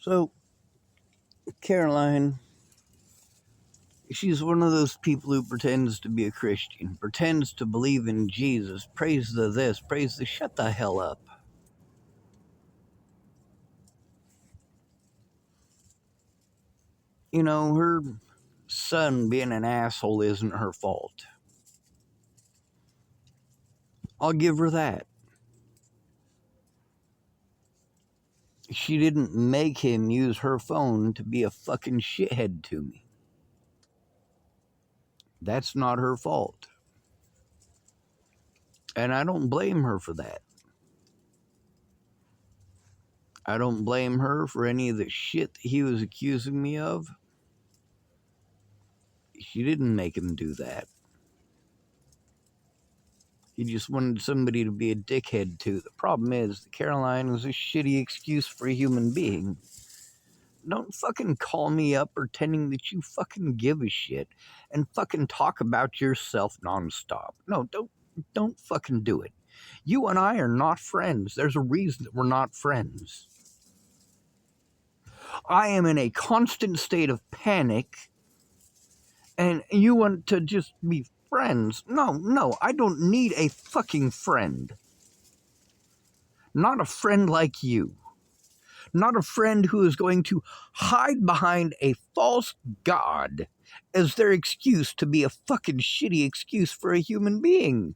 So, Caroline, she's one of those people who pretends to be a Christian, pretends to believe in Jesus, prays the this, prays the shut the hell up. You know, her son being an asshole isn't her fault. I'll give her that. She didn't make him use her phone to be a fucking shithead to me. That's not her fault. And I don't blame her for that. I don't blame her for any of the shit that he was accusing me of. She didn't make him do that. He just wanted somebody to be a dickhead to. The problem is, the Caroline was a shitty excuse for a human being. Don't fucking call me up pretending that you fucking give a shit and fucking talk about yourself nonstop. No, don't fucking do it. You and I are not friends. There's a reason that we're not friends. I am in a constant state of panic, and you want to just be friends. No, I don't need a fucking friend. Not a friend like you. Not a friend who is going to hide behind a false god as their excuse to be a fucking shitty excuse for a human being.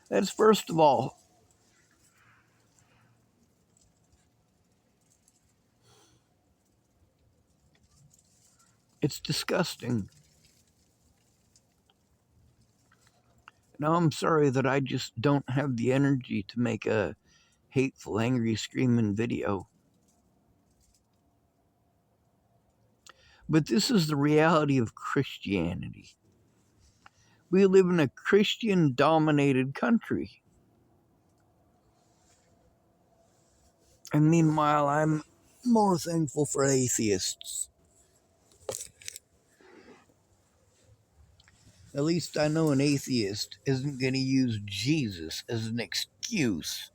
That's first of all. It's disgusting. Now, I'm sorry that I just don't have the energy to make a hateful, angry, screaming video. But this is the reality of Christianity. We live in a Christian-dominated country. And meanwhile, I'm more thankful for atheists. At least I know an atheist isn't going to use Jesus as an excuse.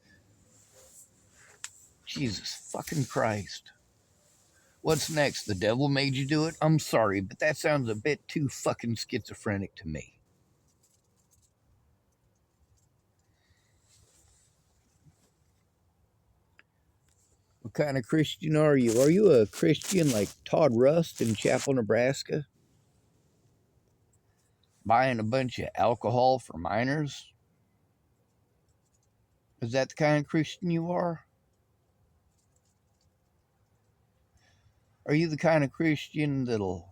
Jesus fucking Christ. What's next? The devil made you do it? I'm sorry, but that sounds a bit too fucking schizophrenic to me. What kind of Christian are you? Are you a Christian like Todd Rust in Chapel, Nebraska? Buying a bunch of alcohol for minors? Is that the kind of Christian you are? Are you the kind of Christian that'll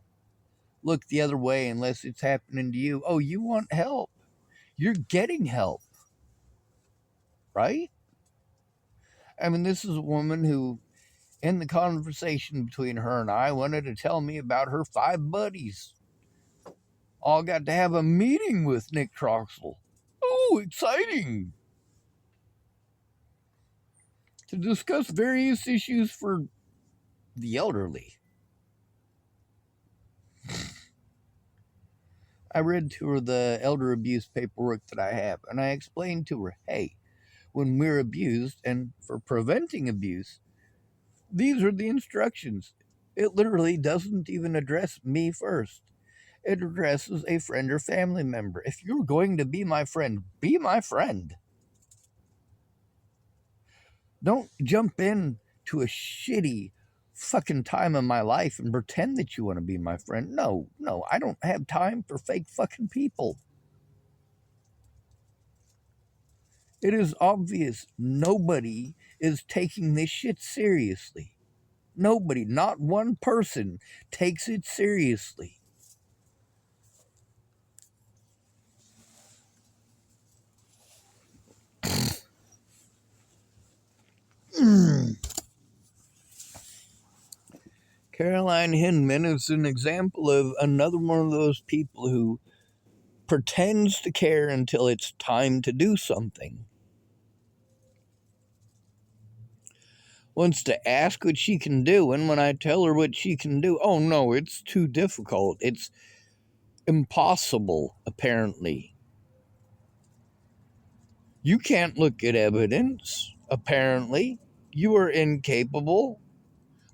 look the other way unless it's happening to you? Oh, you want help. You're getting help, right? I mean, this is a woman who, in the conversation between her and I, wanted to tell me about her 5 buddies. All got to have a meeting with Nick Troxel. Oh, exciting! To discuss various issues for the elderly. I read to her the elder abuse paperwork that I have, and I explained to her, hey, when we're abused and for preventing abuse, these are the instructions. It literally doesn't even address me first. It addresses a friend or family member. If you're going to be my friend, be my friend. Don't jump in to a shitty fucking time in my life and pretend that you want to be my friend. No, I don't have time for fake fucking people. It is obvious nobody is taking this shit seriously. Nobody, not one person, takes it seriously. Caroline Hindman is an example of another one of those people who pretends to care until it's time to do something. Wants to ask what she can do, and when I tell her what she can do, oh no, it's too difficult. It's impossible, apparently. You can't look at evidence, apparently. You are incapable.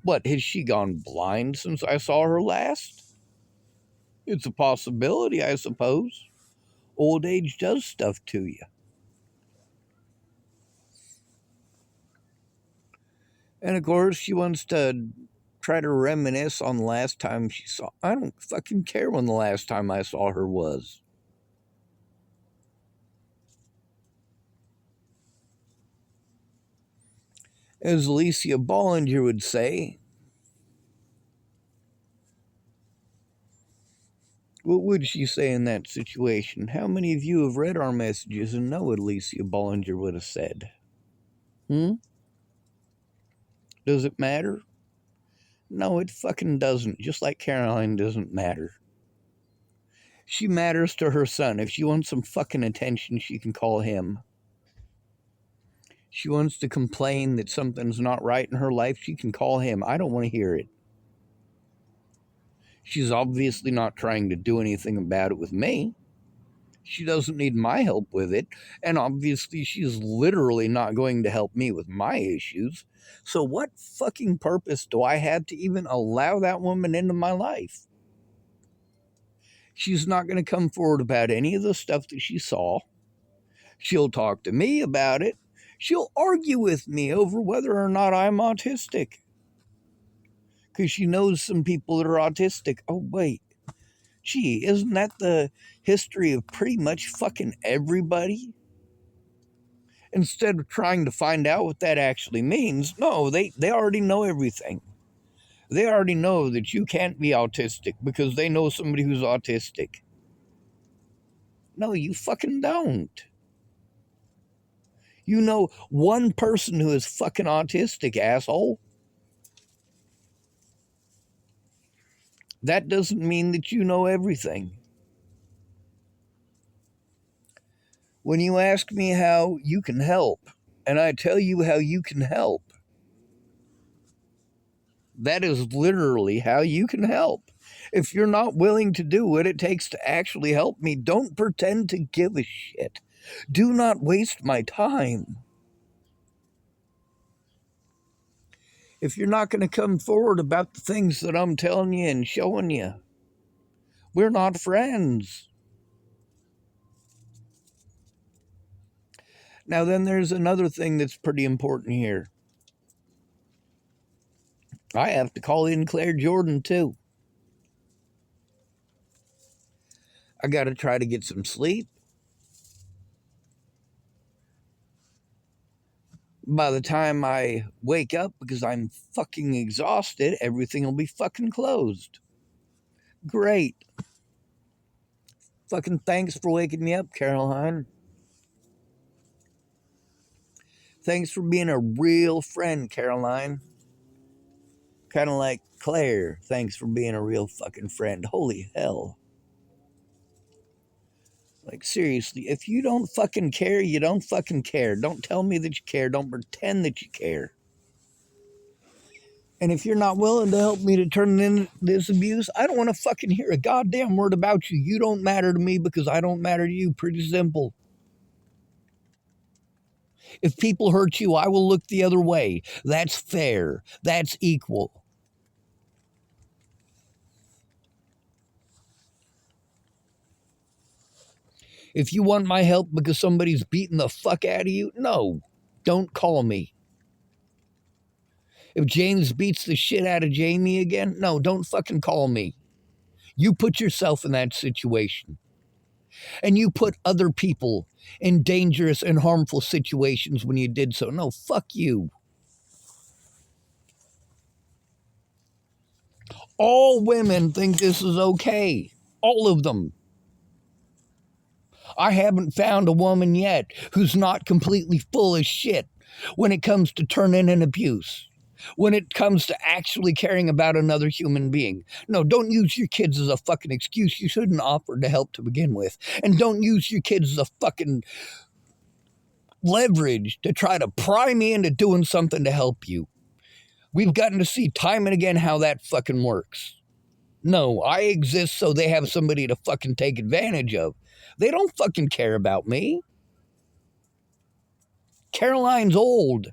What, has she gone blind since I saw her last? It's a possibility, I suppose. Old age does stuff to you. And of course, she wants to try to reminisce on the last time she saw. I don't fucking care when the last time I saw her was. As Alicia Bollinger would say, what would she say in that situation? How many of you have read our messages and know what Alicia Bollinger would have said? Does it matter? No, it fucking doesn't. Just like Caroline doesn't matter. She matters to her son. If she wants some fucking attention, she can call him. She wants to complain that something's not right in her life, she can call him. I don't want to hear it. She's obviously not trying to do anything about it with me. She doesn't need my help with it. And obviously, she's literally not going to help me with my issues. So, what fucking purpose do I have to even allow that woman into my life? She's not going to come forward about any of the stuff that she saw. She'll talk to me about it. She'll argue with me over whether or not I'm autistic. Because she knows some people that are autistic. Oh, wait. Gee, isn't that the history of pretty much fucking everybody? Instead of trying to find out what that actually means, no, they already know everything. They already know that you can't be autistic because they know somebody who's autistic. No, you fucking don't. You know one person who is fucking autistic, asshole. That doesn't mean that you know everything. When you ask me how you can help, and I tell you how you can help, that is literally how you can help. If you're not willing to do what it takes to actually help me, don't pretend to give a shit. Do not waste my time. If you're not going to come forward about the things that I'm telling you and showing you, we're not friends. Now, then there's another thing that's pretty important here. I have to call in Claire Jordan, too. I got to try to get some sleep. By the time I wake up, because I'm fucking exhausted, everything will be fucking closed. Great. Fucking thanks for waking me up, Caroline. Thanks for being a real friend, Caroline. Kind of like Claire. Thanks for being a real fucking friend. Holy hell. Like, seriously, if you don't fucking care, you don't fucking care. Don't tell me that you care. Don't pretend that you care. And if you're not willing to help me to turn in this abuse, I don't want to fucking hear a goddamn word about you. You don't matter to me because I don't matter to you. Pretty simple. If people hurt you, I will look the other way. That's fair. That's equal. If you want my help because somebody's beating the fuck out of you, no, don't call me. If James beats the shit out of Jamie again, no, don't fucking call me. You put yourself in that situation. And you put other people in dangerous and harmful situations when you did so. No, fuck you. All women think this is okay. All of them. I haven't found a woman yet who's not completely full of shit when it comes to turning in abuse, when it comes to actually caring about another human being. No, don't use your kids as a fucking excuse. You shouldn't offer to help to begin with. And don't use your kids as a fucking leverage to try to pry me into doing something to help you. We've gotten to see time and again how that fucking works. No, I exist so they have somebody to fucking take advantage of. They don't fucking care about me. Caroline's old.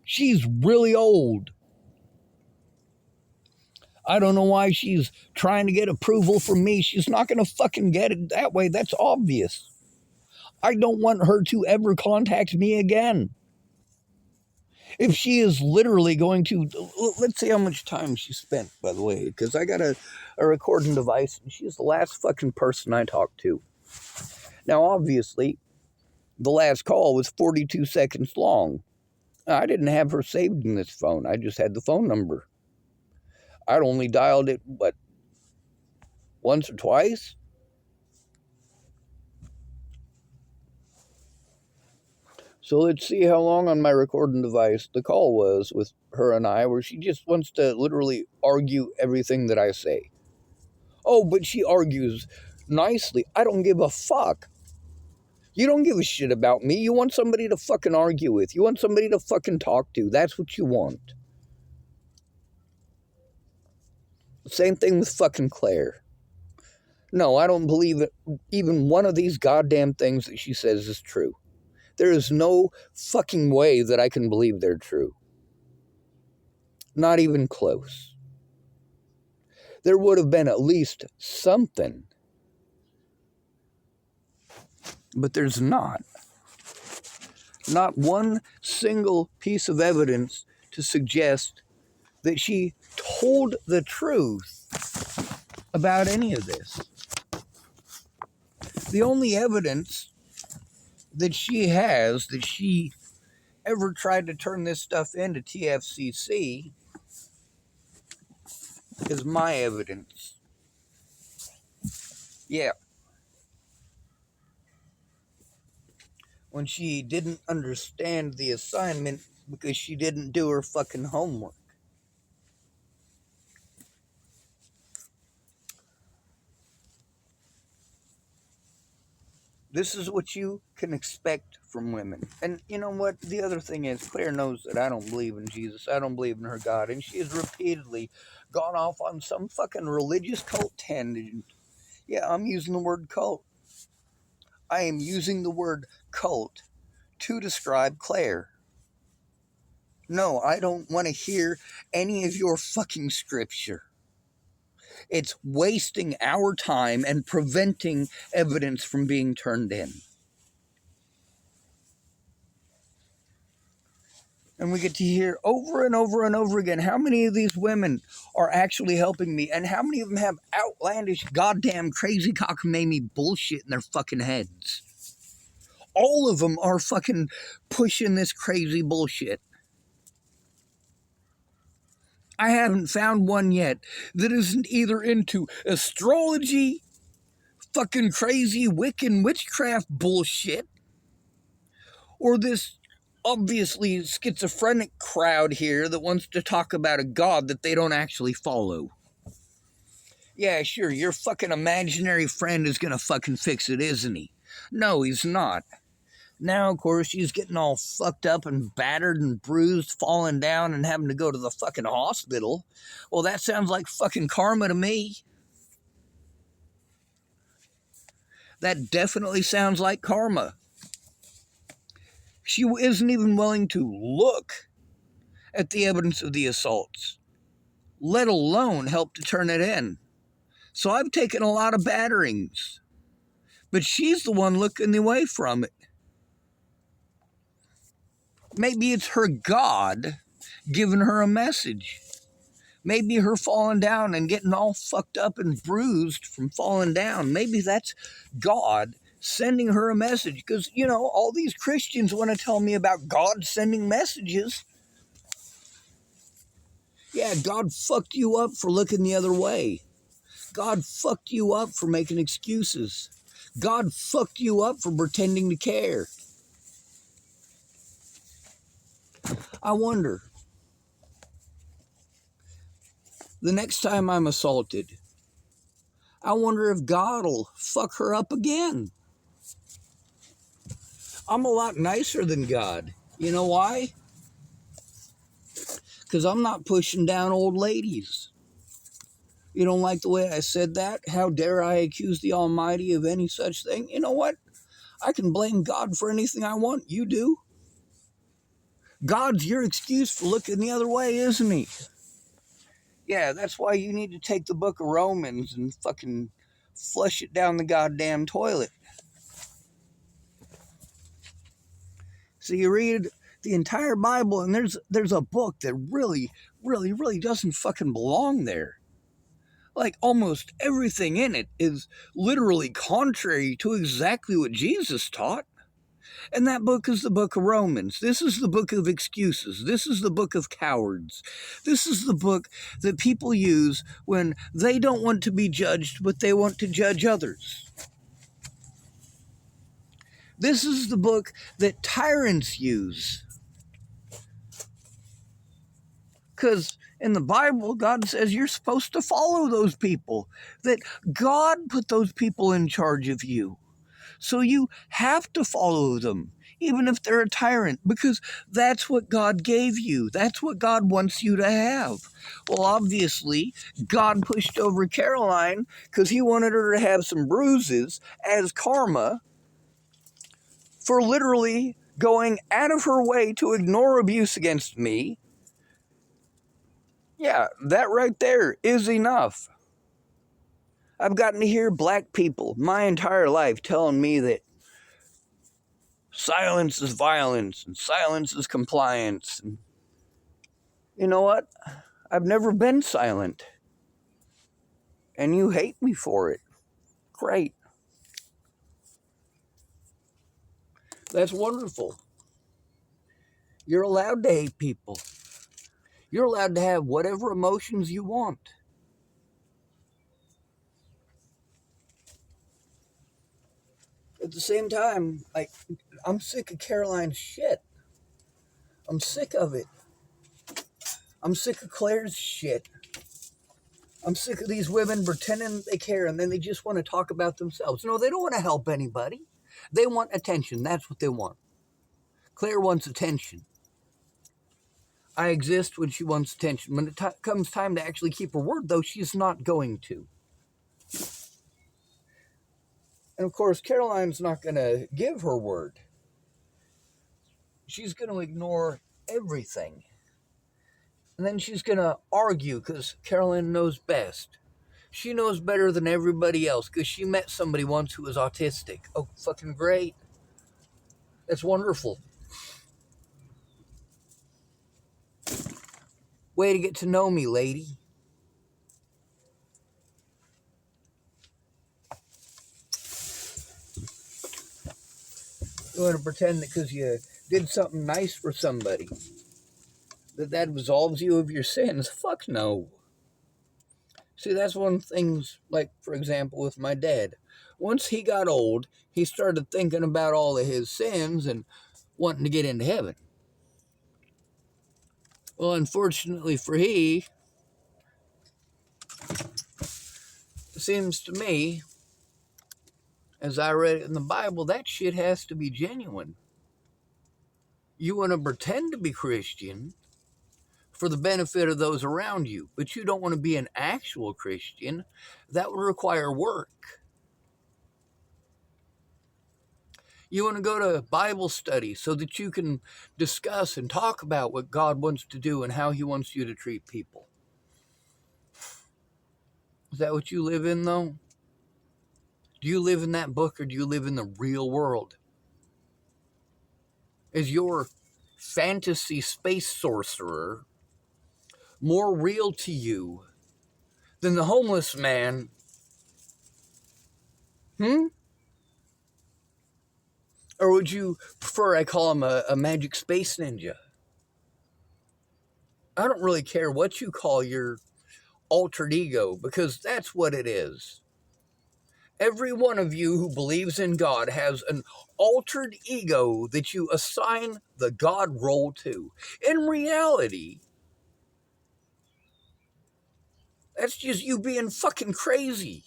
She's really old. I don't know why she's trying to get approval from me. She's not going to fucking get it that way. That's obvious. I don't want her to ever contact me again. If she is literally going to, let's see how much time she spent, by the way, because I got a recording device, and she's the last fucking person I talked to. Now, obviously, the last call was 42 seconds long. I didn't have her saved in this phone. I just had the phone number. I'd only dialed it, once or twice? So let's see how long on my recording device the call was with her and I, where she just wants to literally argue everything that I say. Oh, but she argues nicely. I don't give a fuck. You don't give a shit about me. You want somebody to fucking argue with. You want somebody to fucking talk to. That's what you want. Same thing with fucking Claire. No, I don't believe that even one of these goddamn things that she says is true. There is no fucking way that I can believe they're true. Not even close. There would have been at least something. But there's not. Not one single piece of evidence to suggest that she told the truth about any of this. The only evidence that she has that she ever tried to turn this stuff into TFCC is my evidence. Yeah. When she didn't understand the assignment because she didn't do her fucking homework. This is what you can expect from women. And you know what? The other thing is, Claire knows that I don't believe in Jesus. I don't believe in her God. And she has repeatedly gone off on some fucking religious cult tangent. Yeah, I'm using the word cult. I am using the word cult to describe Claire. No, I don't want to hear any of your fucking scripture. It's wasting our time and preventing evidence from being turned in. And we get to hear over and over and over again how many of these women are actually helping me and how many of them have outlandish, goddamn, crazy cockamamie bullshit in their fucking heads. All of them are fucking pushing this crazy bullshit. I haven't found one yet that isn't either into astrology, fucking crazy Wiccan witchcraft bullshit, or this obviously schizophrenic crowd here that wants to talk about a God that they don't actually follow. Yeah, sure, your fucking imaginary friend is gonna fucking fix it, isn't he? No, he's not. Now, of course, she's getting all fucked up and battered and bruised, falling down and having to go to the fucking hospital. Well, that sounds like fucking karma to me. That definitely sounds like karma. She isn't even willing to look at the evidence of the assaults, let alone help to turn it in. So I've taken a lot of batterings, but she's the one looking away from it. Maybe it's her God giving her a message. Maybe her falling down and getting all fucked up and bruised from falling down. Maybe that's God sending her a message. Because, you know, all these Christians want to tell me about God sending messages. Yeah, God fucked you up for looking the other way. God fucked you up for making excuses. God fucked you up for pretending to care. I wonder, the next time I'm assaulted, I wonder if God'll fuck her up again. I'm a lot nicer than God. You know why? Because I'm not pushing down old ladies. You don't like the way I said that? How dare I accuse the Almighty of any such thing? You know what? I can blame God for anything I want. You do. God's your excuse for looking the other way, isn't he? Yeah, that's why you need to take the book of Romans and fucking flush it down the goddamn toilet. So you read the entire Bible, and there's a book that really doesn't fucking belong there. Like, almost everything in it is literally contrary to exactly what Jesus taught. And that book is the book of Romans. This is the book of excuses. This is the book of cowards. This is the book that people use when they don't want to be judged, but they want to judge others. This is the book that tyrants use. Because in the Bible, God says you're supposed to follow those people, that God put those people in charge of you. So you have to follow them, even if they're a tyrant, because that's what God gave you. That's what God wants you to have. Well, obviously, God pushed over Caroline because he wanted her to have some bruises as karma for literally going out of her way to ignore abuse against me. Yeah, that right there is enough. I've gotten to hear black people my entire life telling me that silence is violence and silence is compliance. And you know what? I've never been silent. And you hate me for it. Great. That's wonderful. You're allowed to hate people. You're allowed to have whatever emotions you want. At the same time, like, I'm sick of Caroline's shit. I'm sick of it. I'm sick of Claire's shit. I'm sick of these women pretending they care and then they just want to talk about themselves. No, they don't want to help anybody. They want attention. That's what they want. Claire wants attention. I exist when she wants attention. When it comes time to actually keep her word, though, she's not going to. And of course, Caroline's not going to give her word. She's going to ignore everything. And then she's going to argue because Caroline knows best. She knows better than everybody else because she met somebody once who was autistic. Oh, fucking great. That's wonderful. Way to get to know me, lady. You want to pretend that because you did something nice for somebody, that absolves you of your sins? Fuck no. See, that's one of the things, like, for example, with my dad. Once he got old, he started thinking about all of his sins and wanting to get into heaven. Well, unfortunately for he, it seems to me, as I read it in the Bible, that shit has to be genuine. You want to pretend to be Christian for the benefit of those around you, but you don't want to be an actual Christian. That would require work. You want to go to Bible study so that you can discuss and talk about what God wants to do and how he wants you to treat people. Is that what you live in, though? Do you live in that book or do you live in the real world? Is your fantasy space sorcerer more real to you than the homeless man? Or would you prefer I call him a magic space ninja? I don't really care what you call your altered ego, because that's what it is. Every one of you who believes in God has an altered ego that you assign the God role to. In reality, that's just you being fucking crazy.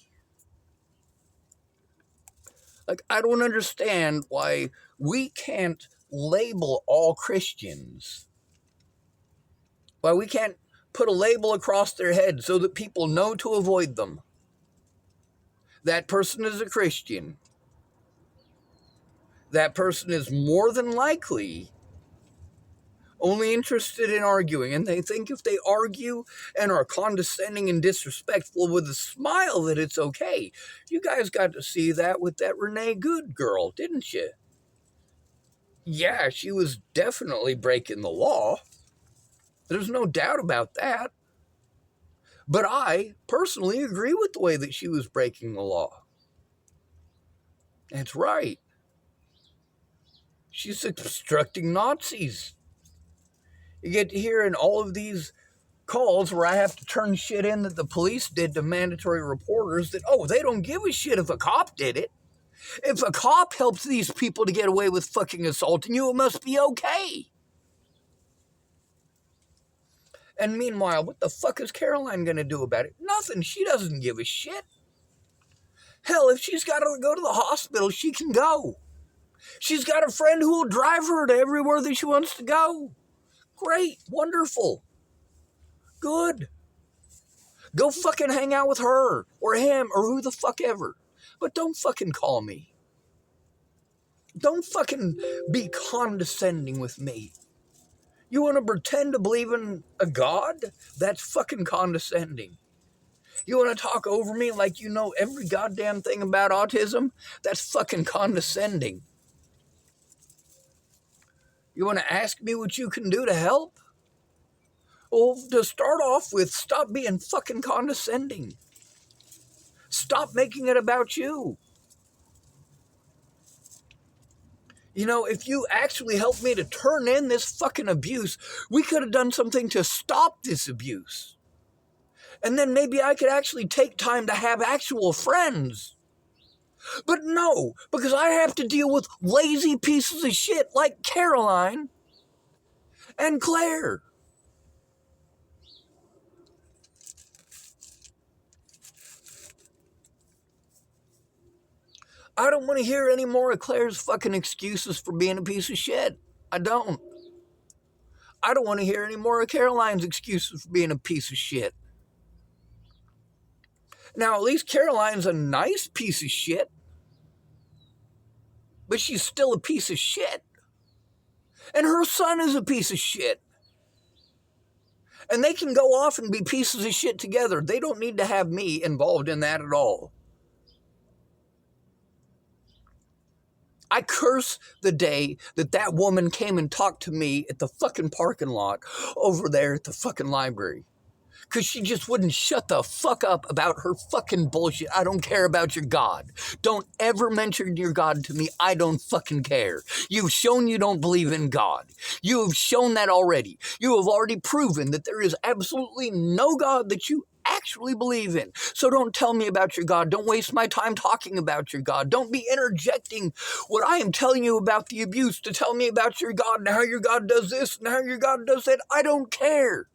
Like, I don't understand why we can't label all Christians. Why we can't put a label across their head so that people know to avoid them. That person is a Christian. That person is more than likely only interested in arguing, and they think if they argue and are condescending and disrespectful with a smile that it's okay. You guys got to see that with that Renee Good girl, didn't you? Yeah, she was definitely breaking the law. There's no doubt about that. But I personally agree with the way that she was breaking the law. That's right. She's obstructing Nazis. You get to hear in all of these calls where I have to turn shit in that the police did to mandatory reporters that, oh, they don't give a shit if a cop did it. If a cop helps these people to get away with fucking assaulting you, it must be okay. And meanwhile, what the fuck is Caroline going to do about it? Nothing. She doesn't give a shit. Hell, if she's got to go to the hospital, she can go. She's got a friend who will drive her to everywhere that she wants to go. Great. Wonderful. Good. Go fucking hang out with her or him or who the fuck ever. But don't fucking call me. Don't fucking be condescending with me. You want to pretend to believe in a god? That's fucking condescending. You want to talk over me like you know every goddamn thing about autism? That's fucking condescending. You want to ask me what you can do to help? Well, to start off with, stop being fucking condescending. Stop making it about you. You know, if you actually helped me to turn in this fucking abuse, we could have done something to stop this abuse. And then maybe I could actually take time to have actual friends. But no, because I have to deal with lazy pieces of shit like Caroline and Claire. I don't want to hear any more of Claire's fucking excuses for being a piece of shit. I don't. I don't want to hear any more of Caroline's excuses for being a piece of shit. Now, at least Caroline's a nice piece of shit, but she's still a piece of shit. And her son is a piece of shit. And they can go off and be pieces of shit together. They don't need to have me involved in that at all. I curse the day that that woman came and talked to me at the fucking parking lot over there at the fucking library. Because she just wouldn't shut the fuck up about her fucking bullshit. I don't care about your God. Don't ever mention your God to me. I don't fucking care. You've shown you don't believe in God. You have shown that already. You have already proven that there is absolutely no God that you actually believe in. So don't tell me about your God. Don't waste my time talking about your God. Don't be interjecting what I am telling you about the abuse to tell me about your God and how your God does this and how your God does that. I don't care.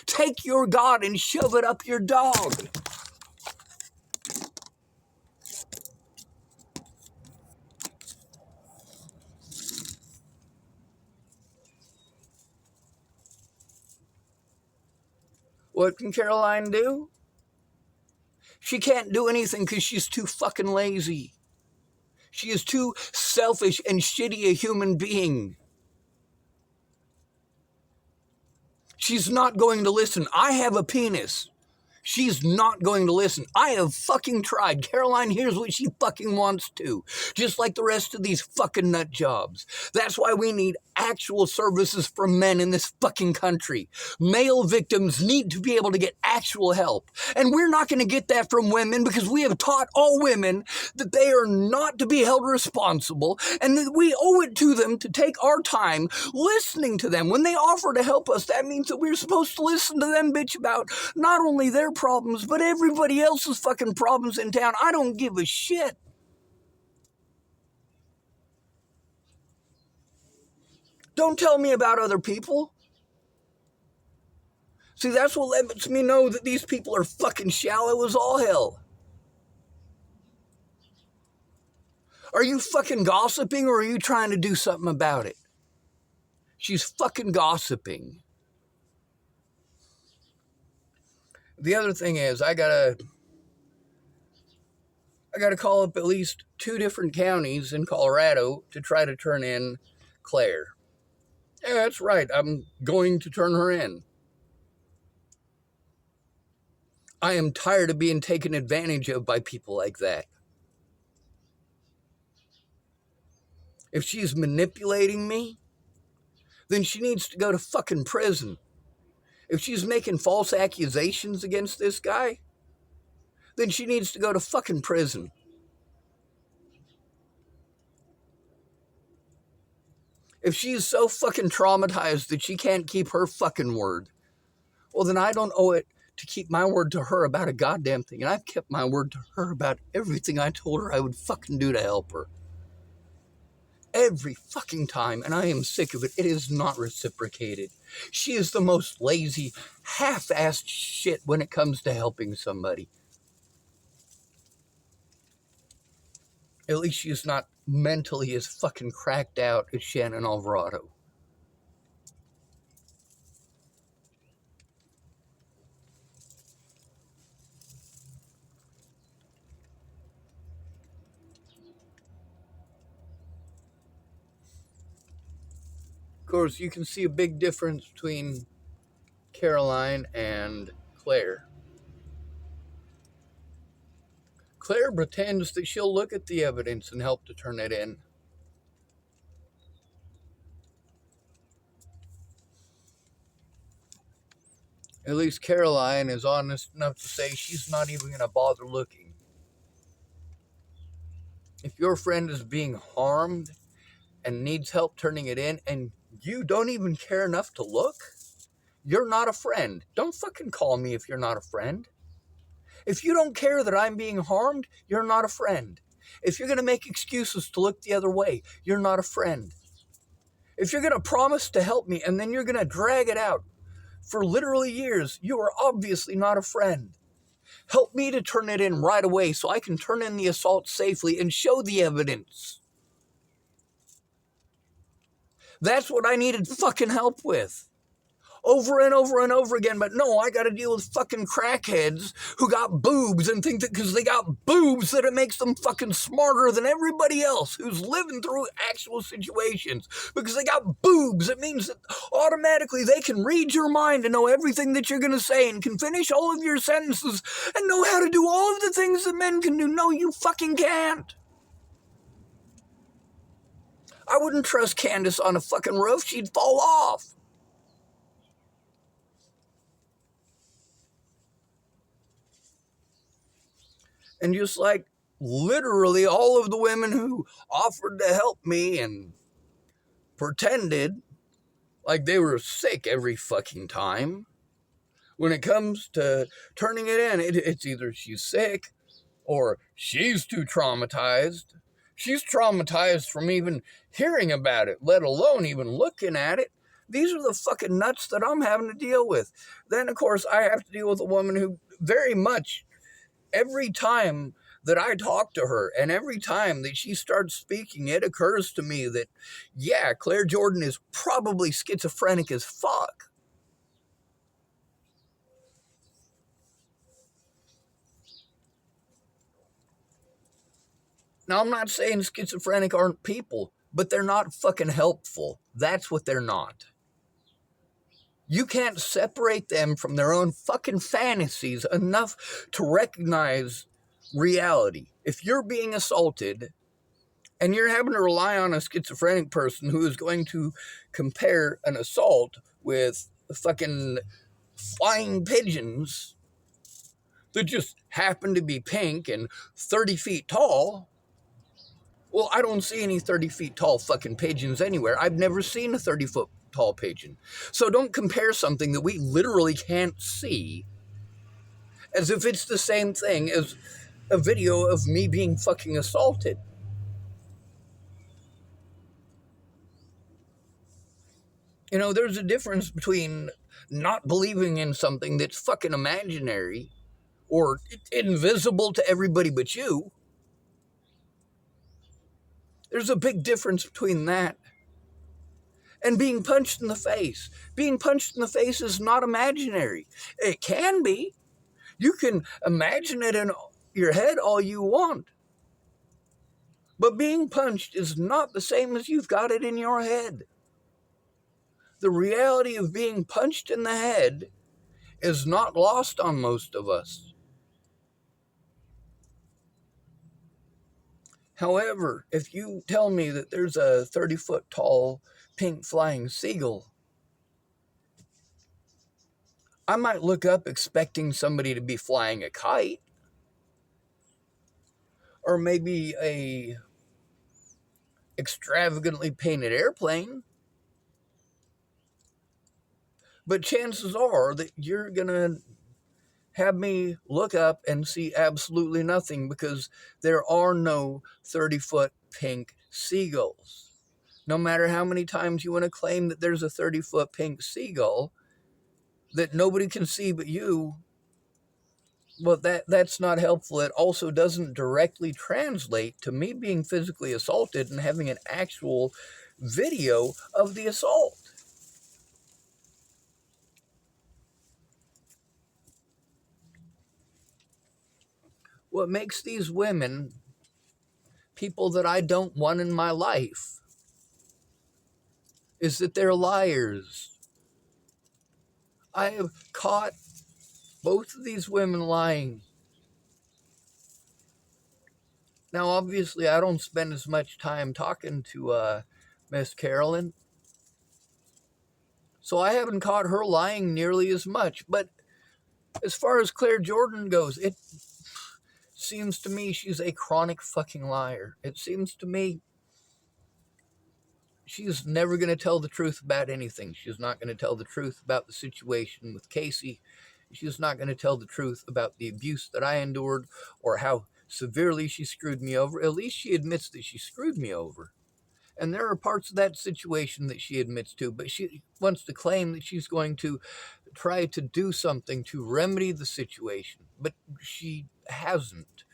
Take your God and shove it up your dog. What can Caroline do? She can't do anything because she's too fucking lazy. She is too selfish and shitty a human being. She's not going to listen. I have a penis. She's not going to listen. I have fucking tried. Caroline hears what she fucking wants to, just like the rest of these fucking nut jobs. That's why we need actual services for men in this fucking country. Male victims need to be able to get actual help. And we're not going to get that from women because we have taught all women that they are not to be held responsible and that we owe it to them to take our time listening to them. When they offer to help us, that means that we're supposed to listen to them bitch about not only their problems, but everybody else's fucking problems in town. I don't give a shit. Don't tell me about other people. See, that's what lets me know that these people are fucking shallow as all hell. Are you fucking gossiping or are you trying to do something about it? She's fucking gossiping. The other thing is, I gotta call up at least 2 different counties in Colorado to try to turn in Claire. Yeah, that's right. I'm going to turn her in. I am tired of being taken advantage of by people like that. If she's manipulating me, then she needs to go to fucking prison. If she's making false accusations against this guy, then she needs to go to fucking prison. If she's so fucking traumatized that she can't keep her fucking word, well, then I don't owe it to keep my word to her about a goddamn thing. And I've kept my word to her about everything I told her I would fucking do to help her. Every fucking time, and I am sick of it. It is not reciprocated. She is the most lazy, half-assed shit when it comes to helping somebody. At least she's not mentally as fucking cracked out as Shannon Alvarado. Of course, you can see a big difference between Caroline and Claire. Claire pretends that she'll look at the evidence and help to turn it in. At least Caroline is honest enough to say she's not even going to bother looking. If your friend is being harmed and needs help turning it in and you don't even care enough to look, you're not a friend. Don't fucking call me if you're not a friend. If you don't care that I'm being harmed, you're not a friend. If you're going to make excuses to look the other way, you're not a friend. If you're going to promise to help me and then you're going to drag it out for literally years, you are obviously not a friend. Help me to turn it in right away so I can turn in the assault safely and show the evidence. That's what I needed fucking help with. Over and over and over again, but no, I gotta deal with fucking crackheads who got boobs and think that because they got boobs that it makes them fucking smarter than everybody else who's living through actual situations. Because they got boobs, it means that automatically they can read your mind and know everything that you're gonna say and can finish all of your sentences and know how to do all of the things that men can do. No, you fucking can't. I wouldn't trust Candace on a fucking roof, she'd fall off. And just like literally all of the women who offered to help me and pretended like they were sick every fucking time, when it comes to turning it in, it's either she's sick or she's too traumatized. She's traumatized from even hearing about it, let alone even looking at it. These are the fucking nuts that I'm having to deal with. Then, of course, I have to deal with a woman who very much every time that I talk to her and every time that she starts speaking, it occurs to me that, yeah, Claire Jordan is probably schizophrenic as fuck. Now, I'm not saying schizophrenic aren't people, but they're not fucking helpful. That's what they're not. You can't separate them from their own fucking fantasies enough to recognize reality. If you're being assaulted and you're having to rely on a schizophrenic person who is going to compare an assault with fucking flying pigeons that just happen to be pink and 30 feet tall, well, I don't see any 30 feet tall fucking pigeons anywhere. I've never seen a 30-foot tall pigeon. So don't compare something that we literally can't see as if it's the same thing as a video of me being fucking assaulted. You know, there's a difference between not believing in something that's fucking imaginary or invisible to everybody but you. There's a big difference between that and being punched in the face. Being punched in the face is not imaginary. It can be. You can imagine it in your head all you want. But being punched is not the same as you've got it in your head. The reality of being punched in the head is not lost on most of us. However, if you tell me that there's a 30-foot tall pink flying seagull, I might look up expecting somebody to be flying a kite, or maybe a extravagantly painted airplane. But chances are that you're going to have me look up and see absolutely nothing, because there are no 30-foot pink seagulls. No matter how many times you want to claim that there's a 30-foot pink seagull that nobody can see but you, well, that's not helpful. It also doesn't directly translate to me being physically assaulted and having an actual video of the assault. What makes these women people that I don't want in my life is that they're liars. I have caught both of these women lying. Now, obviously, I don't spend as much time talking to Miss Carolyn, so I haven't caught her lying nearly as much. But as far as Claire Jordan goes, it seems to me she's a chronic fucking liar. It seems to me she's never going to tell the truth about anything. She's not going to tell the truth about the situation with Casey. She's not going to tell the truth about the abuse that I endured or how severely she screwed me over. At least she admits that she screwed me over. And there are parts of that situation that she admits to, but she wants to claim that she's going to try to do something to remedy the situation. But she hasn't.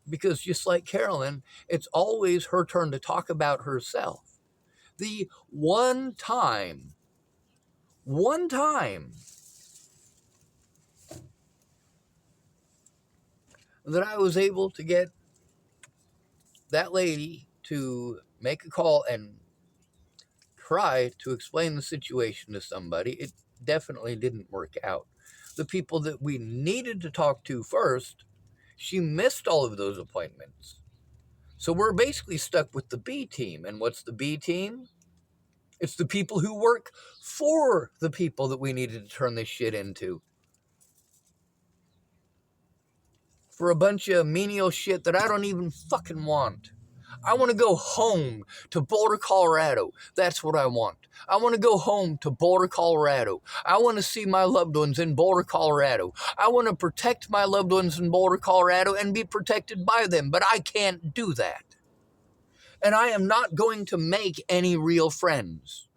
Because just like Carolyn, it's always her turn to talk about herself. The one time that I was able to get that lady to make a call and try to explain the situation to somebody, it definitely didn't work out. The people that we needed to talk to first, she missed all of those appointments. So we're basically stuck with the B team. And what's the B team? It's the people who work for the people that we needed to turn this shit into. For a bunch of menial shit that I don't even fucking want. I want to go home to Boulder, Colorado. That's what I want. I want to go home to Boulder, Colorado. I want to see my loved ones in Boulder, Colorado. I want to protect my loved ones in Boulder, Colorado and be protected by them, but I can't do that. And I am not going to make any real friends.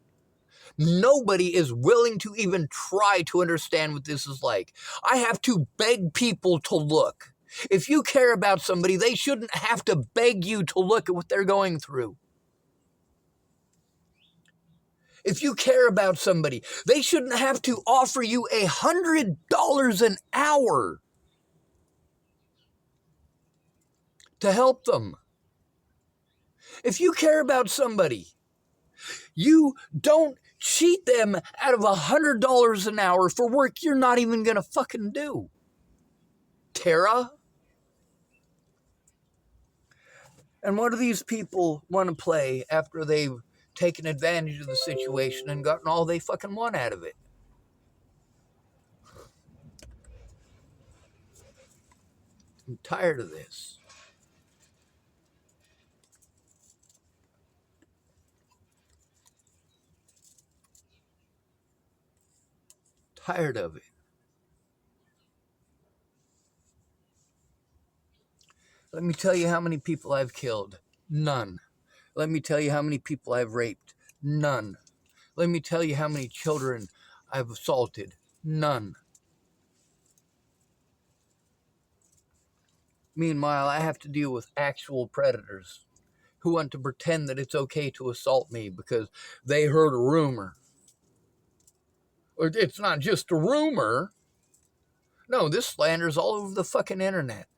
Nobody is willing to even try to understand what this is like. I have to beg people to look. If you care about somebody, they shouldn't have to beg you to look at what they're going through. If you care about somebody, they shouldn't have to offer you $100 an hour to help them. If you care about somebody, you don't cheat them out of $100 an hour for work you're not even going to fucking do. Tara? And what do these people want to play after they've taken advantage of the situation and gotten all they fucking want out of it? I'm tired of this. Tired of it. Let me tell you how many people I've killed. None. Let me tell you how many people I've raped. None. Let me tell you how many children I've assaulted. None. Meanwhile, I have to deal with actual predators who want to pretend that it's okay to assault me because they heard a rumor. Or it's not just a rumor. No, this slander's all over the fucking internet.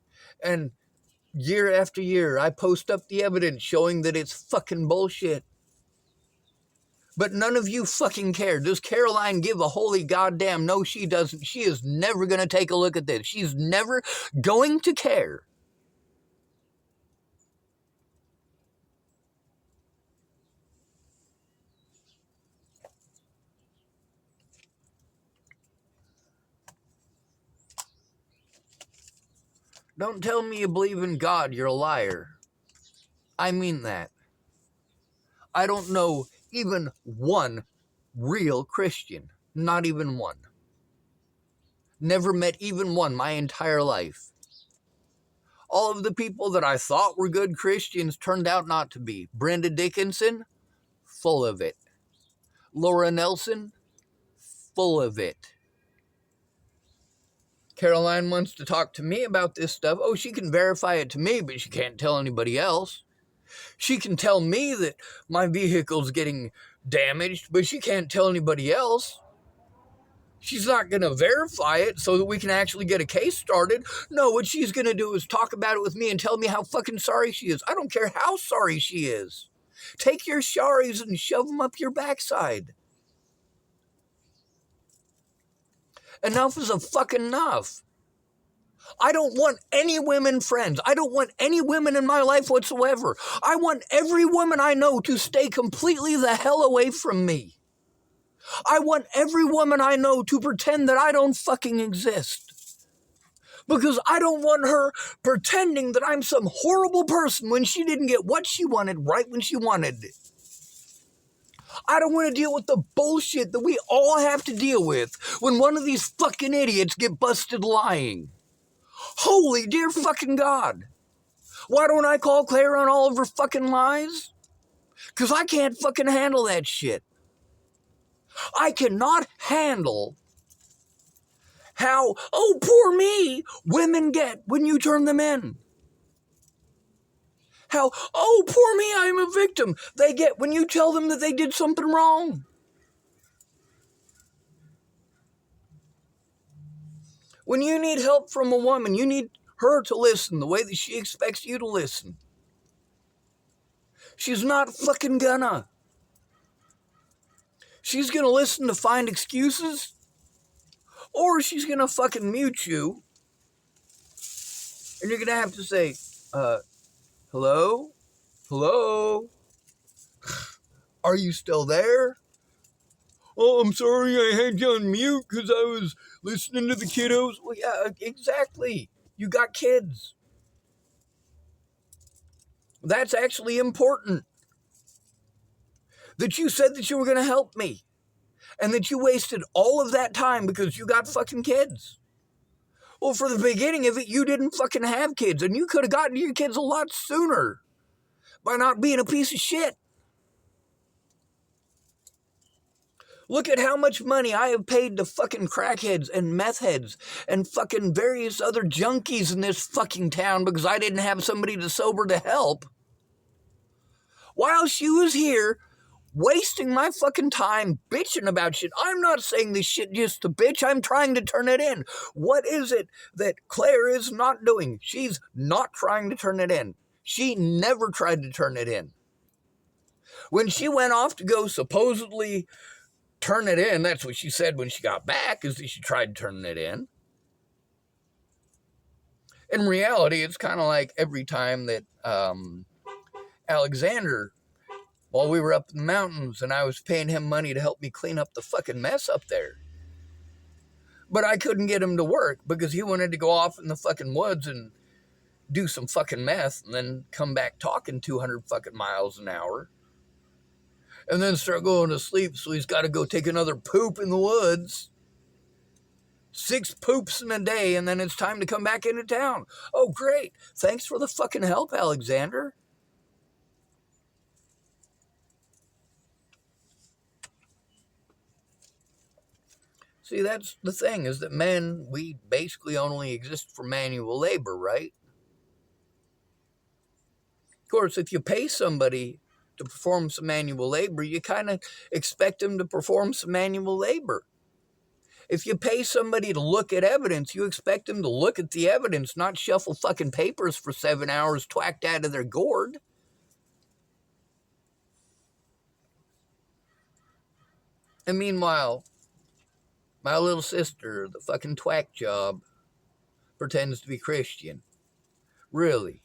And year after year, I post up the evidence showing that it's fucking bullshit. But none of you fucking care. Does Caroline give a holy goddamn? No, she doesn't. She is never going to take a look at this. She's never going to care. Don't tell me you believe in God. You're a liar. I mean that. I don't know even one real Christian. Not even one. Never met even one my entire life. All of the people that I thought were good Christians turned out not to be. Brenda Dickinson, full of it. Laura Nelson, full of it. Caroline wants to talk to me about this stuff. Oh, she can verify it to me, but she can't tell anybody else. She can tell me that my vehicle's getting damaged, but she can't tell anybody else. She's not going to verify it so that we can actually get a case started. No, what she's going to do is talk about it with me and tell me how fucking sorry she is. I don't care how sorry she is. Take your sorries and shove them up your backside. Enough is a fucking enough. I don't want any women friends. I don't want any women in my life whatsoever. I want every woman I know to stay completely the hell away from me. I want every woman I know to pretend that I don't fucking exist. Because I don't want her pretending that I'm some horrible person when she didn't get what she wanted right when she wanted it. I don't want to deal with the bullshit that we all have to deal with when one of these fucking idiots get busted lying. Holy dear fucking God. Why don't I call Claire on all of her fucking lies? Because I can't fucking handle that shit. I cannot handle how, oh, poor me, women get when you turn them in. How, oh, poor me, I'm a victim, they get when you tell them that they did something wrong. When you need help from a woman, you need her to listen the way that she expects you to listen. She's not fucking gonna. She's gonna listen to find excuses, or she's gonna fucking mute you, and you're gonna have to say, hello? Hello? Are you still there? Oh, I'm sorry, I had you on mute because I was listening to the kiddos. Well, yeah, exactly. You got kids. That's actually important. That you said that you were going to help me. And that you wasted all of that time because you got fucking kids. Well, for the beginning of it, you didn't fucking have kids. And you could have gotten to your kids a lot sooner by not being a piece of shit. Look at how much money I have paid to fucking crackheads and meth heads and fucking various other junkies in this fucking town because I didn't have somebody to sober to help. While she was here, wasting my fucking time bitching about shit. I'm not saying this shit just to bitch. I'm trying to turn it in. What is it that Claire is not doing? She's not trying to turn it in. She never tried to turn it in. When she went off to go supposedly turn it in, that's what she said when she got back, is that she tried turning it in. In reality, it's kind of like every time that Alexander, while we were up in the mountains and I was paying him money to help me clean up the fucking mess up there. But I couldn't get him to work because he wanted to go off in the fucking woods and do some fucking meth and then come back talking 200 fucking miles an hour. And then start going to sleep, so he's got to go take another poop in the woods. 6 poops in a day, and then it's time to come back into town. Oh, great. Thanks for the fucking help, Alexander. See, that's the thing, is that men, we basically only exist for manual labor, right? Of course, if you pay somebody to perform some manual labor, you kind of expect them to perform some manual labor. If you pay somebody to look at evidence, you expect them to look at the evidence, not shuffle fucking papers for 7 hours twacked out of their gourd. And meanwhile, my little sister, the fucking twack job, pretends to be Christian. Really.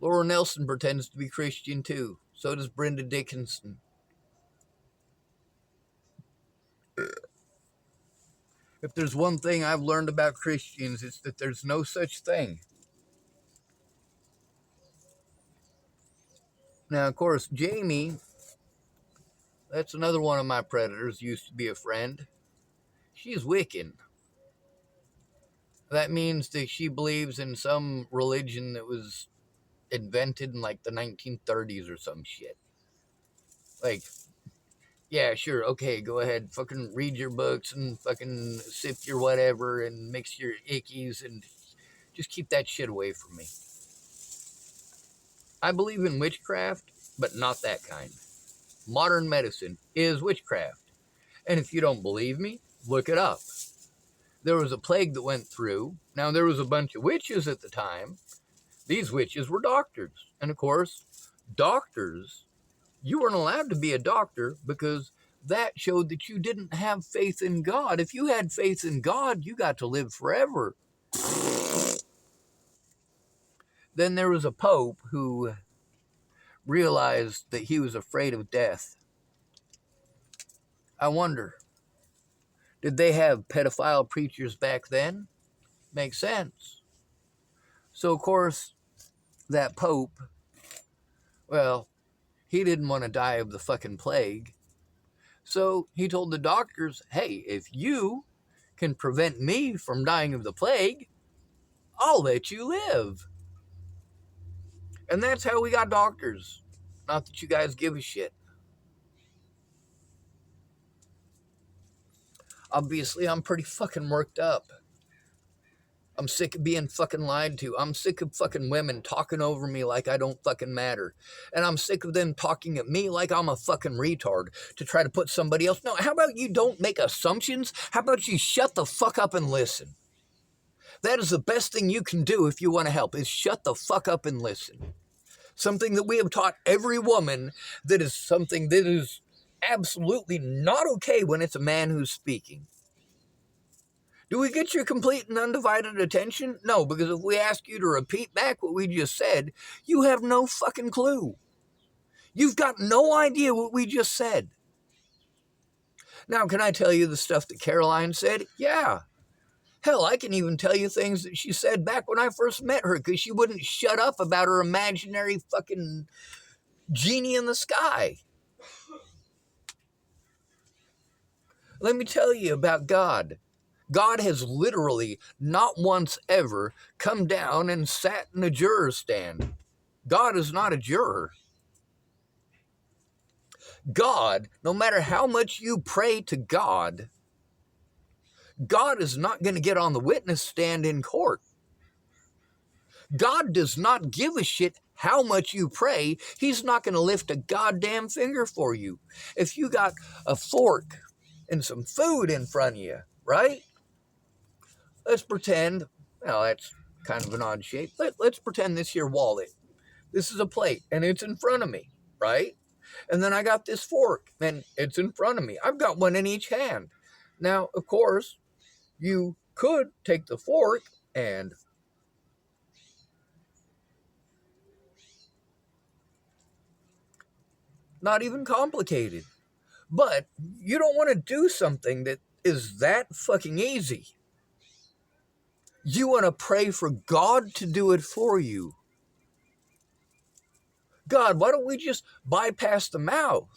Laura Nelson pretends to be Christian too. So does Brenda Dickinson. If there's one thing I've learned about Christians, it's that there's no such thing. Now, of course, Jamie, that's another one of my predators, used to be a friend. She's Wiccan. That means that she believes in some religion that was invented in like the 1930s or some shit. Like, yeah, sure, okay, go ahead, fucking read your books and fucking sip your whatever and mix your ickies and just keep that shit away from me. I believe in witchcraft, but not that kind. Modern medicine is witchcraft. And if you don't believe me, look it up. There was a plague that went through. Now, there was a bunch of witches at the time. These witches were doctors. And of course, doctors, you weren't allowed to be a doctor because that showed that you didn't have faith in God. If you had faith in God, you got to live forever. Then there was a pope who realized that he was afraid of death. I wonder, did they have pedophile preachers back then? Makes sense. So, of course, that pope, well, he didn't want to die of the fucking plague. So he told the doctors, hey, if you can prevent me from dying of the plague, I'll let you live. And that's how we got doctors. Not that you guys give a shit. Obviously, I'm pretty fucking worked up. I'm sick of being fucking lied to. I'm sick of fucking women talking over me like I don't fucking matter. And I'm sick of them talking at me like I'm a fucking retard to try to put somebody else. No, how about you don't make assumptions? How about you shut the fuck up and listen? That is the best thing you can do if you want to help, is shut the fuck up and listen. Something that we have taught every woman, that is something that is absolutely not okay when it's a man who's speaking. Do we get your complete and undivided attention? No, because if we ask you to repeat back what we just said, you have no fucking clue. You've got no idea what we just said. Now, can I tell you the stuff that Caroline said? Yeah. Hell, I can even tell you things that she said back when I first met her because she wouldn't shut up about her imaginary fucking genie in the sky. Let me tell you about God. God has literally not once ever come down and sat in a juror's stand. God is not a juror. God, no matter how much you pray to God, God is not going to get on the witness stand in court. God does not give a shit how much you pray. He's not going to lift a goddamn finger for you. If you got a fork and some food in front of you, right? Let's pretend, well, that's kind of an odd shape. Let's pretend this here wallet. This is a plate, and it's in front of me, right? And then I got this fork, and it's in front of me. I've got one in each hand. Now, of course, you could take the fork and not even complicated. But you don't want to do something that is that fucking easy. You want to pray for God to do it for you. God, why don't we just bypass the mouth?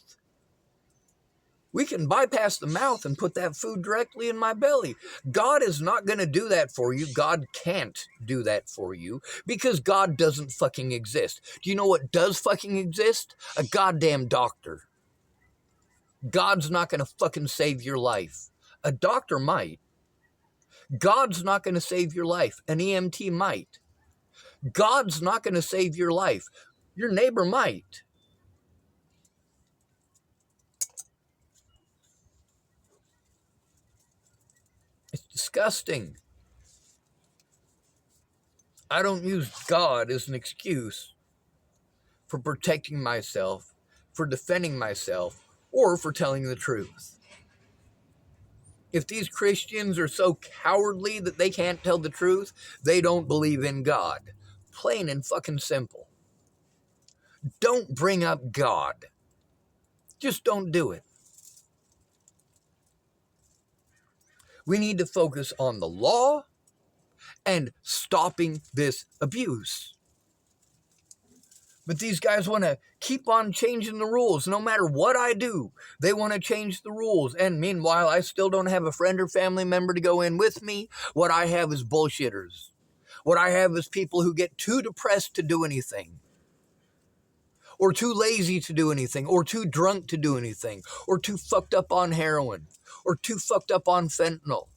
We can bypass the mouth and put that food directly in my belly. God is not going to do that for you. God can't do that for you because God doesn't fucking exist. Do you know what does fucking exist? A goddamn doctor. God's not going to fucking save your life. A doctor might. God's not going to save your life. An EMT might. God's not going to save your life. Your neighbor might. It's disgusting. I don't use God as an excuse for protecting myself, for defending myself, or for telling the truth. If these Christians are so cowardly that they can't tell the truth, they don't believe in God. Plain and fucking simple. Don't bring up God. Just don't do it. We need to focus on the law and stopping this abuse. But these guys want to keep on changing the rules. No matter what I do, they want to change the rules. And meanwhile, I still don't have a friend or family member to go in with me. What I have is bullshitters. What I have is people who get too depressed to do anything, or too lazy to do anything, or too drunk to do anything, or too fucked up on heroin, or too fucked up on fentanyl.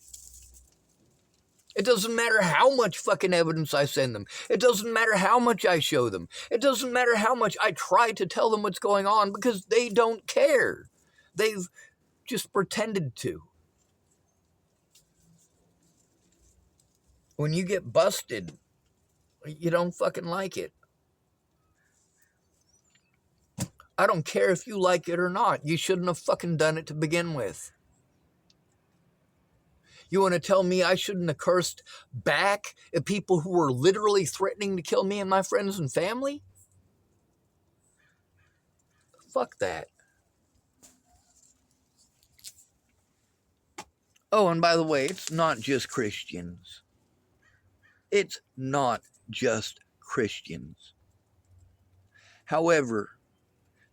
It doesn't matter how much fucking evidence I send them. It doesn't matter how much I show them. It doesn't matter how much I try to tell them what's going on, because they don't care. They've just pretended to. When you get busted, you don't fucking like it. I don't care if you like it or not. You shouldn't have fucking done it to begin with. You want to tell me I shouldn't have cursed back at people who were literally threatening to kill me and my friends and family? Fuck that. Oh, and by the way, it's not just Christians. It's not just Christians. However,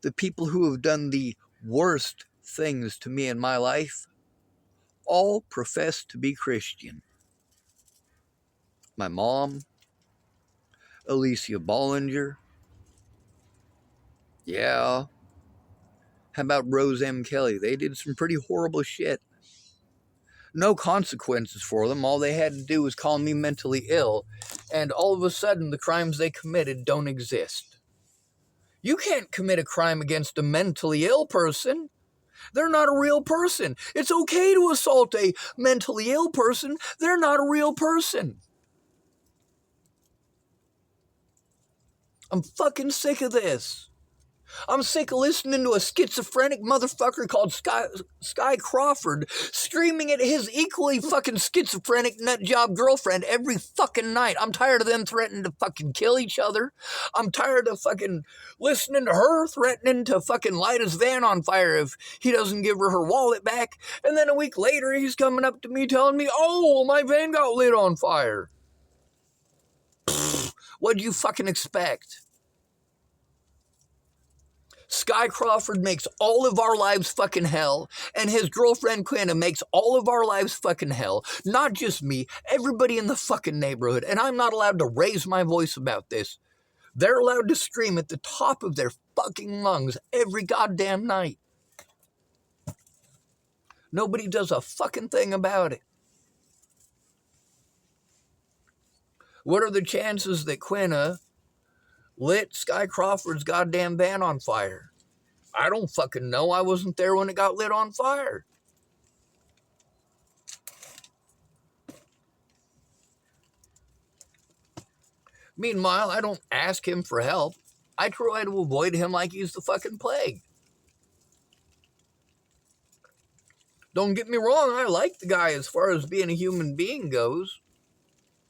the people who have done the worst things to me in my life all profess to be Christian. My mom, Alicia Bollinger. Yeah. How about Rose M. Kelly? They did some pretty horrible shit. No consequences for them. All they had to do was call me mentally ill, and all of a sudden the crimes they committed don't exist. You can't commit a crime against a mentally ill person. They're not a real person. It's okay to assault a mentally ill person. They're not a real person. I'm fucking sick of this. I'm sick of listening to a schizophrenic motherfucker called Sky Crawford screaming at his equally fucking schizophrenic nutjob girlfriend every fucking night. I'm tired of them threatening to fucking kill each other. I'm tired of fucking listening to her threatening to fucking light his van on fire if he doesn't give her wallet back. And then a week later, he's coming up to me telling me, oh, my van got lit on fire. What'd you fucking expect? Sky Crawford makes all of our lives fucking hell, and his girlfriend Quinna makes all of our lives fucking hell. Not just me, everybody in the fucking neighborhood, and I'm not allowed to raise my voice about this. They're allowed to scream at the top of their fucking lungs every goddamn night. Nobody does a fucking thing about it. What are the chances that Quinna lit Sky Crawford's goddamn van on fire? I don't fucking know. I wasn't there when it got lit on fire. Meanwhile, I don't ask him for help. I try to avoid him like he's the fucking plague. Don't get me wrong, I like the guy as far as being a human being goes.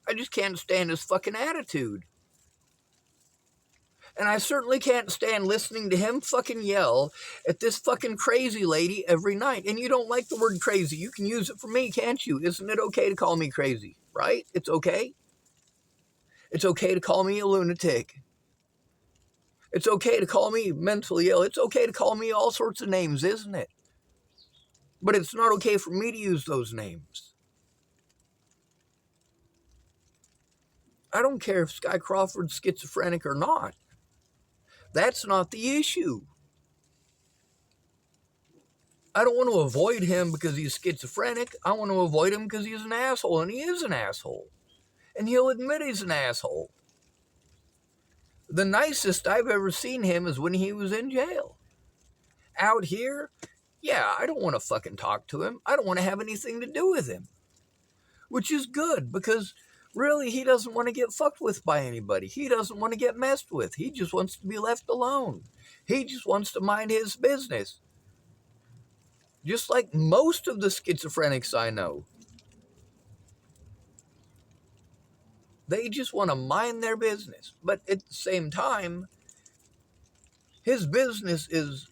I just can't stand his fucking attitude. And I certainly can't stand listening to him fucking yell at this fucking crazy lady every night. And you don't like the word crazy. You can use it for me, can't you? Isn't it okay to call me crazy, right? It's okay. It's okay to call me a lunatic. It's okay to call me mentally ill. It's okay to call me all sorts of names, isn't it? But it's not okay for me to use those names. I don't care if Sky Crawford's schizophrenic or not. That's not the issue. I don't want to avoid him because he's schizophrenic. I want to avoid him because he's an asshole, and he is an asshole. And he'll admit he's an asshole. The nicest I've ever seen him is when he was in jail. Out here, yeah, I don't want to fucking talk to him. I don't want to have anything to do with him. Which is good, because really, he doesn't want to get fucked with by anybody. He doesn't want to get messed with. He just wants to be left alone. He just wants to mind his business. Just like most of the schizophrenics I know. They just want to mind their business. But at the same time, his business is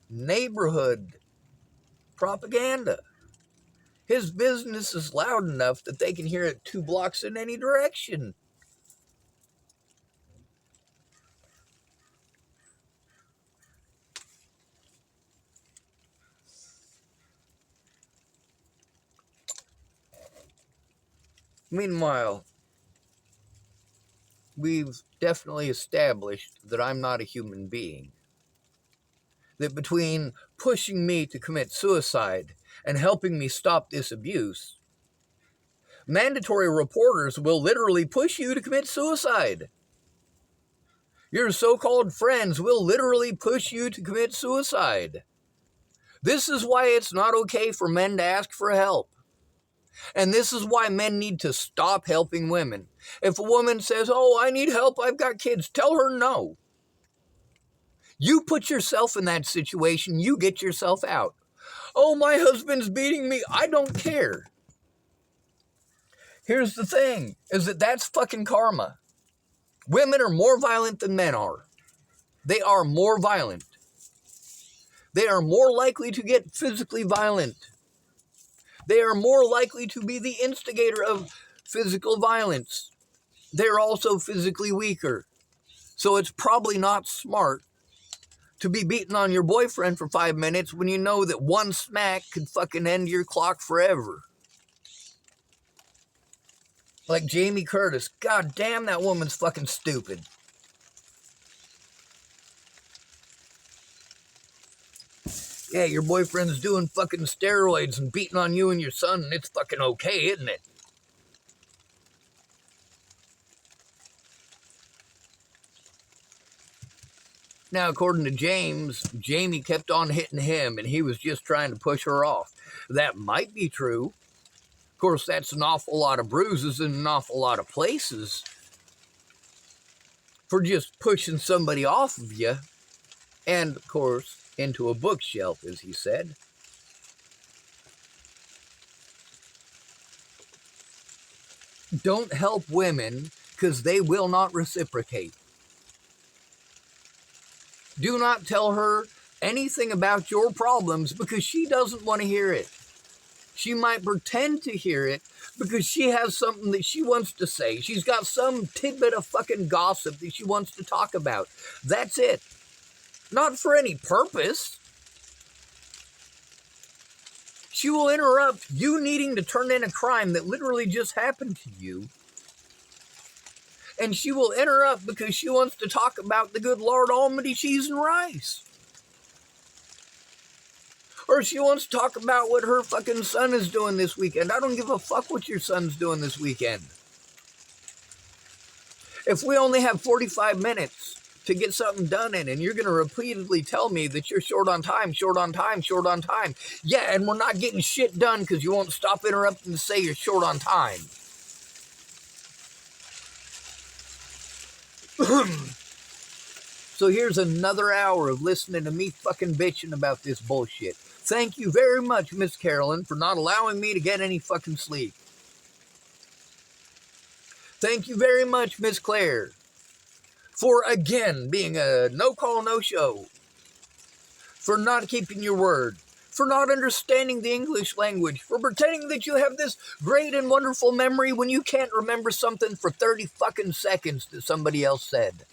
neighborhood propaganda. His business is loud enough that they can hear it 2 blocks in any direction. Meanwhile, we've definitely established that I'm not a human being. That between pushing me to commit suicide and helping me stop this abuse, mandatory reporters will literally push you to commit suicide. Your so-called friends will literally push you to commit suicide. This is why it's not okay for men to ask for help. And this is why men need to stop helping women. If a woman says, "Oh, I need help, I've got kids," tell her no. You put yourself in that situation, you get yourself out. "Oh, my husband's beating me." I don't care. Here's the thing, is that that's fucking karma. Women are more violent than men are. They are more violent. They are more likely to get physically violent. They are more likely to be the instigator of physical violence. They're also physically weaker. So it's probably not smart to be beating on your boyfriend for 5 minutes when you know that one smack could fucking end your clock forever. Like Jamie Curtis. God damn, that woman's fucking stupid. Yeah, your boyfriend's doing fucking steroids and beating on you and your son, and it's fucking okay, isn't it? Now, according to James, Jamie kept on hitting him, and he was just trying to push her off. That might be true. Of course, that's an awful lot of bruises in an awful lot of places for just pushing somebody off of you. And, of course, into a bookshelf, as he said. Don't help women because they will not reciprocate. Do not tell her anything about your problems because she doesn't want to hear it. She might pretend to hear it because she has something that she wants to say. She's got some tidbit of fucking gossip that she wants to talk about. That's it. Not for any purpose. She will interrupt you needing to turn in a crime that literally just happened to you. And she will interrupt because she wants to talk about the good Lord Almighty cheese and rice. Or she wants to talk about what her fucking son is doing this weekend. I don't give a fuck what your son's doing this weekend. If we only have 45 minutes to get something done in, and you're going to repeatedly tell me that you're short on time, short on time, short on time. Yeah, and we're not getting shit done because you won't stop interrupting to say you're short on time. So here's another hour of listening to me fucking bitching about this bullshit. Thank you very much, Miss Carolyn, for not allowing me to get any fucking sleep. Thank you very much, Miss Claire, for again being a no-call, no-show. For not keeping your word. For not understanding the English language. For pretending that you have this great and wonderful memory when you can't remember something for 30 fucking seconds that somebody else said.